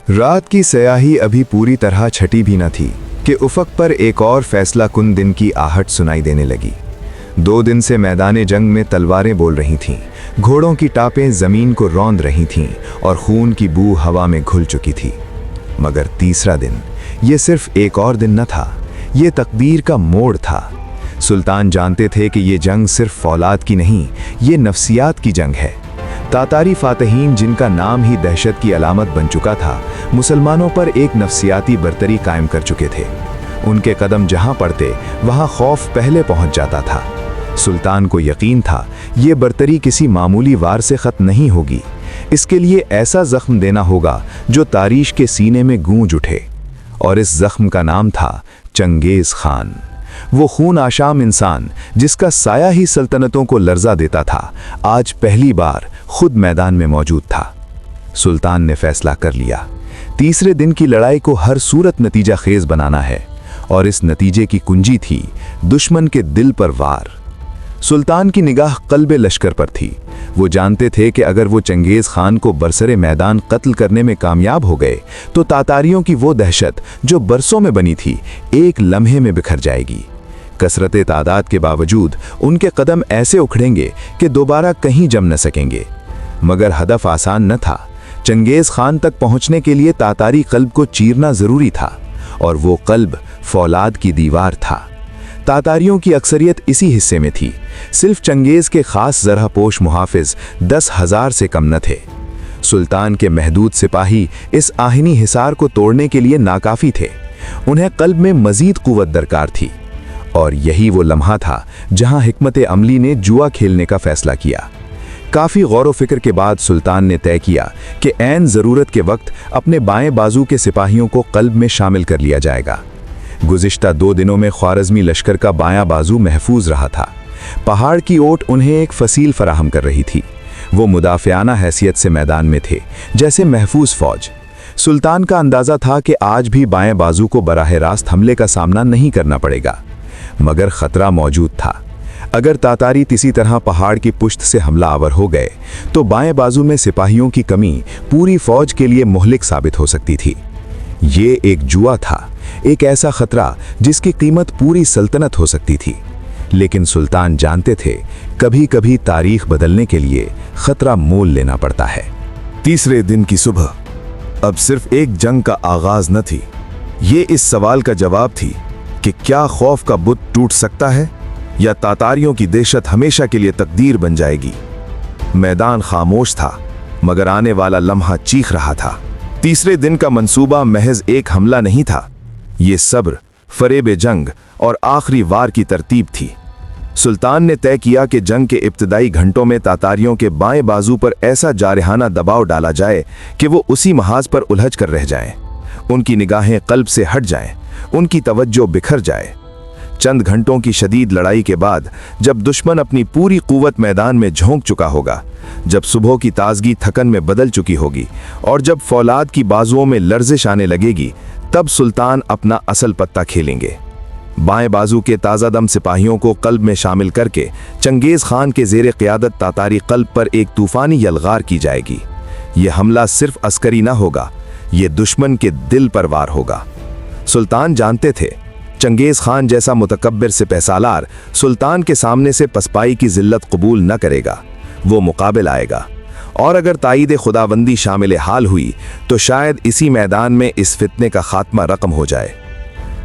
रात की स्याही अभी पूरी तरह छटी भी न थी कि उफक पर एक और फैसला कुन दिन की आहट सुनाई देने लगी। 2 दिन से मैदान जंग में तलवारें बोल रही थीं, घोड़ों की टापें जमीन को रौंद रही थीं और खून की बू हवा में घुल चुकी थी। मगर तीसरा दिन ये सिर्फ एक और दिन न था, ये तकदीर का मोड़ था। सुल्तान जानते थे कि ये जंग सिर्फ फौलाद की नहीं, ये नफ्सियात की जंग है। तातारी फातहीन, जिनका नाम ही दहशत की अलामत बन चुका था, मुसलमानों पर एक नफ्सियाती बर्तरी कायम कर चुके थे। उनके कदम जहां पड़ते वहां खौफ पहले पहुंच जाता था। सुल्तान को यकीन था ये बर्तरी किसी मामूली वार से खत्म नहीं होगी। इसके लिए ऐसा जख्म देना होगा जो तारीश के सीने में गूंज उठे, और इस जख्म का नाम था चंगेज खान। वो खून आशाम इंसान जिसका साया ही सल्तनतों को लर्जा देता था, आज पहली बार खुद मैदान में मौजूद था। सुल्तान ने फैसला कर लिया, तीसरे दिन की लड़ाई को हर सूरत नतीजा खेज बनाना है, और इस नतीजे की कुंजी थी दुश्मन के दिल पर वार। सुल्तान की निगाह कल्बे लश्कर पर थी। वो जानते थे कि अगर वो चंगेज खान को बरसरे मैदान कत्ल करने में कामयाब हो गए तो तातारियों की वो दहशत जो बरसों में बनी थी, एक लम्हे में बिखर जाएगी। कसरते तादाद के बावजूद उनके कदम ऐसे उखड़ेंगे कि दोबारा कहीं जम न सकेंगे। मगर हदफ आसान न था। चंगेज खान तक पहुंचने के लिए तातारी कल्ब को चीरना जरूरी था, और वो कल्ब फौलाद की दीवार था। तातारियों की अक्सरियत इसी हिस्से में थी। सिर्फ चंगेज के खास जरहपोश मुहाफिज 10,000 से कम न थे। सुल्तान के महदूद सिपाही इस आहिनी हिसार को तोड़ने के लिए नाकाफी थे। उन्हें कल्ब में मजीद कुव्वत दरकार थी, और यही वो लम्हा था जहां हिकमत अमली ने जुआ खेलने का फैसला किया। काफी गौर व फिक्र के बाद सुल्तान ने तय किया कि ऐन जरूरत के वक्त अपने बाएं बाजू के सिपाहियों को कल्ब में शामिल कर लिया जाएगा। गुज़िश्ता 2 दिनों में ख्वारज़मी लश्कर का बायां बाजू महफूज रहा था। पहाड़ की ओट उन्हें एक फसील फराहम कर रही थी। वो मुदाफ़ियाना हैसियत से मैदान में थे, जैसे महफूज फौज। सुल्तान का अंदाज़ा था कि आज भी बाएं बाजू को बराह रास्त हमले का सामना नहीं करना पड़ेगा, मगर ख़तरा मौजूद था। अगर तातारी किसी तरह पहाड़ की पुश्त से हमला आवर हो गए तो बाएं बाजू में सिपाहियों की कमी पूरी फौज के लिए मुहलिक साबित हो सकती थी। ये एक जुआ था, एक ऐसा खतरा जिसकी कीमत पूरी सल्तनत हो सकती थी। लेकिन सुल्तान जानते थे, कभी कभी तारीख बदलने के लिए खतरा मोल लेना पड़ता है। तीसरे दिन की सुबह अब सिर्फ एक जंग का आगाज न थी, ये इस सवाल का जवाब थी कि क्या खौफ का बुत टूट सकता है या तातारियों की दहशत हमेशा के लिए तकदीर बन जाएगी। मैदान खामोश था, मगर आने वाला लम्हा चीख रहा था। तीसरे दिन का मंसूबा महज एक हमला नहीं था, ये सब्र, फरेब जंग और आखिरी वार की तरतीब थी। सुल्तान ने तय किया कि जंग के इब्तदाई घंटों में तातारियों के बाएं बाजू पर ऐसा जारहाना दबाव डाला जाए कि वो उसी महाज पर उलझ कर रह जाएं। उनकी निगाहें कल्ब से हट जाएं, उनकी तवज्जो बिखर जाए। चंद घंटों की शदीद लड़ाई के बाद जब दुश्मन अपनी पूरी कुव्वत मैदान में झोंक चुका होगा, जब सुबह की ताजगी थकन में बदल चुकी होगी और जब फौलाद की बाजुओं में लर्जिश आने लगेगी, तब सुल्तान अपना असल पत्ता खेलेंगे। बाएं बाजू के ताज़ा दम सिपाहियों को कल्ब में शामिल करके चंगेज खान के ज़ेरे क़ियादत तातारी कल्ब पर एक तूफ़ानी यलगार की जाएगी। ये हमला सिर्फ अस्करी ना होगा, ये दुश्मन के दिल पर वार होगा। सुल्तान जानते थे, चंगेज खान जैसा मुतकब्बिर सिपहसालार सुल्तान के सामने से पसपाई की जिल्लत कबूल न करेगा। वो मुकाबिल आएगा, और अगर ताईद खुदाबंदी शामिल हाल हुई तो शायद इसी मैदान में इस फितने का खात्मा रकम हो जाए।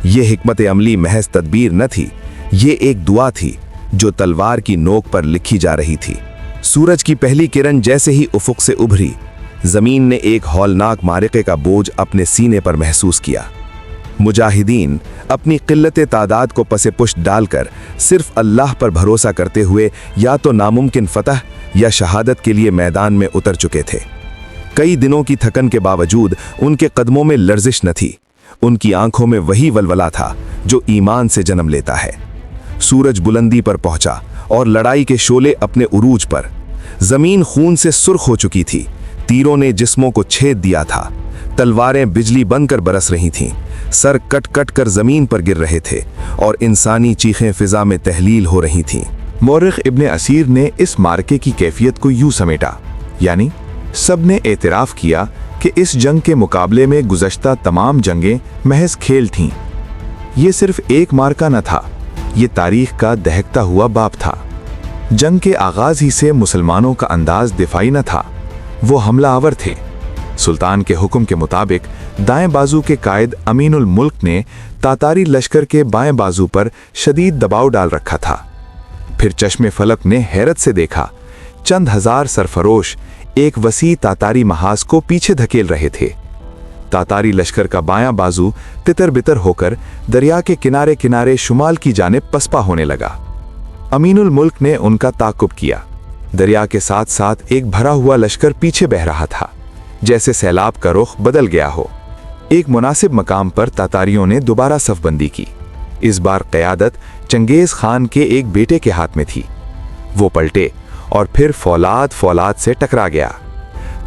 ये हिकमत अमली महज तदबीर न थी, ये एक दुआ थी जो तलवार की नोक पर लिखी जा रही थी। सूरज की पहली किरण जैसे ही उफुक से उभरी, जमीन ने एक हौलनाक मारिके का बोझ अपने सीने पर महसूस किया। मुजाहिदीन अपनी किल्लत तादाद को पसे पुष्ट डालकर सिर्फ अल्लाह पर भरोसा करते हुए या तो नामुमकिन फतह या शहादत के लिए मैदान में उतर चुके थे। कई दिनों की थकन के बावजूद उनके कदमों में लर्जिश न थी, उनकी आंखों में वही वलवला था जो ईमान से जन्म लेता है। सूरज बुलंदी पर पहुंचा और लड़ाई के शोले अपने उरूज पर। जमीन खून से सुर्ख हो चुकी थी, तीरों ने जिस्मों को छेद दिया था, तलवारें बिजली बनकर बरस रही थीं, सर कट कट कर जमीन पर गिर रहे थे और इंसानी चीखें फिजा में तहलील हो रही थीं। मौरिख इब्ने असीर ने इस मार्के की कैफियत को यूं समेटा, यानी सब ने एतराफ़ किया कि इस जंग के मुकाबले में गुज़श्ता तमाम जंगें महज खेल थीं। ये सिर्फ एक मार्का न था, ये तारीख का दहकता हुआ बाप था। जंग के आगाज ही से मुसलमानों का अंदाज दिफाई न था, वो हमला आवर थे। सुल्तान के हुक्म के मुताबिक दाएं बाजू के कायद अमीनुल मुल्क ने तातारी लश्कर के बाएं बाजू पर शदीद दबाव डाल रखा था। फिर चश्मे फलक ने हैरत से देखा, चंद हजार सरफरोश एक वसी तातारी महाज को पीछे धकेल रहे थे। तातारी लश्कर का बायां बाजू तितर बितर होकर दरिया के किनारे किनारे शुमाल की जानिब पसपा होने लगा। अमीनुल मुल्क ने उनका ताकुब किया। दरिया के साथ साथ एक भरा हुआ लश्कर पीछे बह रहा था, जैसे सैलाब का रुख बदल गया हो। एक मुनासिब मकाम पर तातारियों ने दोबारा सफबंदी की। इस बार क़यादत चंगेज़ खान के एक बेटे के हाथ में थी। वो पलटे और फिर फौलाद से टकरा गया।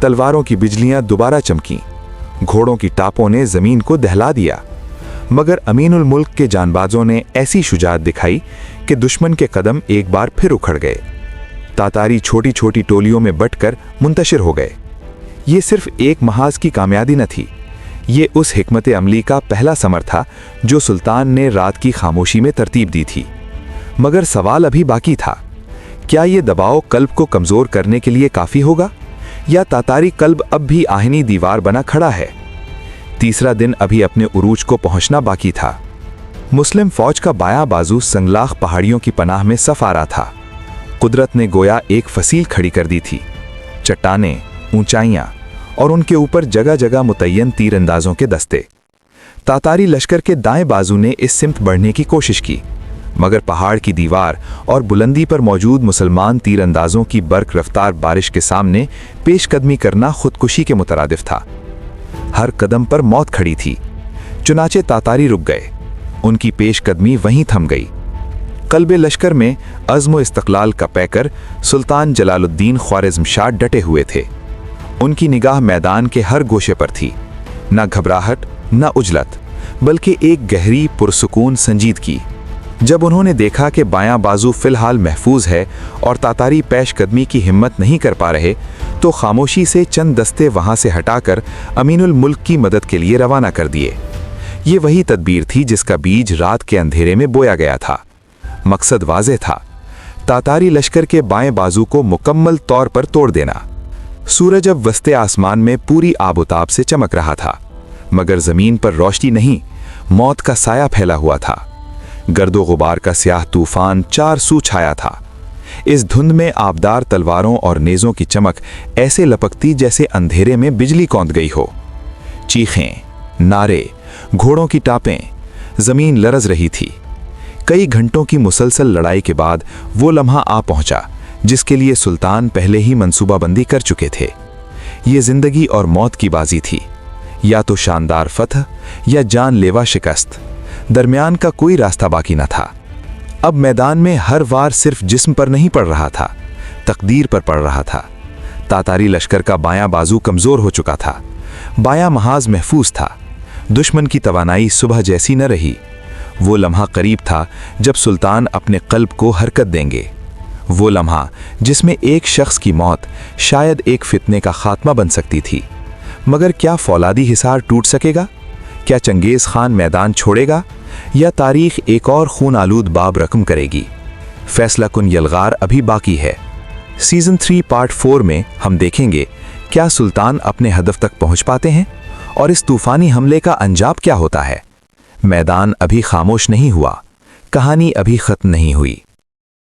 तलवारों की बिजलियां दोबारा चमकीं, घोड़ों की टापों ने जमीन को दहला दिया। मगर अमीनुल मुल्क के जानबाजों ने ऐसी शुजाअत दिखाई कि दुश्मन के कदम एक बार फिर उखड़ गए। तातारी छोटी छोटी टोलियों में बंटकर मुंतशिर हो गए। ये सिर्फ एक महाज की कामयाबी न थी, ये उस हिकमत अमली का पहला समर था जो सुल्तान ने रात की खामोशी में तरतीब दी थी। मगर सवाल अभी बाकी था, क्या ये दबाव कल्ब को कमज़ोर करने के लिए काफ़ी होगा, या तातारी कल्ब अब भी आहनी दीवार बना खड़ा है। तीसरा दिन अभी अपने उरूज को पहुंचना बाकी था। मुस्लिम फौज का बायां बाजू संगलाख पहाड़ियों की पनाह में सफ आ रहा था। कुदरत ने गोया एक फसील खड़ी कर दी थी। चट्टानें, ऊंचाइयां और उनके ऊपर जगह जगह मुतय्यन तीरंदाजों के दस्ते। तातारी लश्कर के दाएं बाजू ने इस सिमत बढ़ने की कोशिश की, मगर पहाड़ की दीवार और बुलंदी पर मौजूद मुसलमान तीरंदाजों की बर्क रफ्तार बारिश के सामने पेशकदमी करना खुदकुशी के मुतरादिफ था। हर कदम पर मौत खड़ी थी। चुनाचे तातारी रुक गए, उनकी पेशकदमी वहीं थम गई। कल्बे लश्कर में अज़्म इस्तक़लाल का पैकर सुल्तान जलालुद्दीन ख्वारिज़मशाह डटे हुए थे। उनकी निगाह मैदान के हर गोशे पर थी, न घबराहट न उजलत, बल्कि एक गहरी पुरसुकून संजीदगी। जब उन्होंने देखा कि बायां बाजू फिलहाल महफूज है और तातारी पेशकदमी की हिम्मत नहीं कर पा रहे, तो खामोशी से चंद दस्ते वहां से हटाकर अमीनुल मुल्क की मदद के लिए रवाना कर दिए। ये वही तदबीर थी जिसका बीज रात के अंधेरे में बोया गया था। मकसद वाज़ेह था, तातारी लश्कर के बाएं बाजू को मुकम्मल तौर पर तोड़ देना। सूरज अब वस्ते आसमान में पूरी आबोताब से चमक रहा था, मगर जमीन पर रोशनी नहीं, मौत का साया फैला हुआ था। गर्दो गुबार का स्याह तूफान चार सू छाया था। इस धुंध में आबदार तलवारों और नेज़ों की चमक ऐसे लपकती जैसे अंधेरे में बिजली कौंध गई हो। चीखें, नारे, घोड़ों की टापें, जमीन लरज रही थी। कई घंटों की मुसलसल लड़ाई के बाद वो लम्हा आ पहुंचा जिसके लिए सुल्तान पहले ही मंसूबाबंदी कर चुके थे। ये जिंदगी और मौत की बाजी थी, या तो शानदार फतह या जानलेवा शिकस्त। दरमियान का कोई रास्ता बाकी न था। अब मैदान में हर वार सिर्फ जिस्म पर नहीं पड़ रहा था, तकदीर पर पड़ रहा था। तातारी लश्कर का बायां बाजू कमज़ोर हो चुका था, बायां महाज महफूज था। दुश्मन की तवानाई सुबह जैसी न रही। वो लम्हा करीब था जब सुल्तान अपने कल्ब को हरकत देंगे। वो लम्हा जिसमें एक शख्स की मौत शायद एक फितने का खात्मा बन सकती थी। मगर क्या फौलादी हिसार टूट सकेगा? क्या चंगेज़ खान मैदान छोड़ेगा, या तारीख एक और खून आलूद बाब रकम करेगी? फैसला कुन यलगार अभी बाकी है। सीज़न 3 पार्ट 4 में हम देखेंगे क्या सुल्तान अपने हदफ तक पहुंच पाते हैं और इस तूफानी हमले का अंजाम क्या होता है। मैदान अभी खामोश नहीं हुआ, कहानी अभी खत्म नहीं हुई।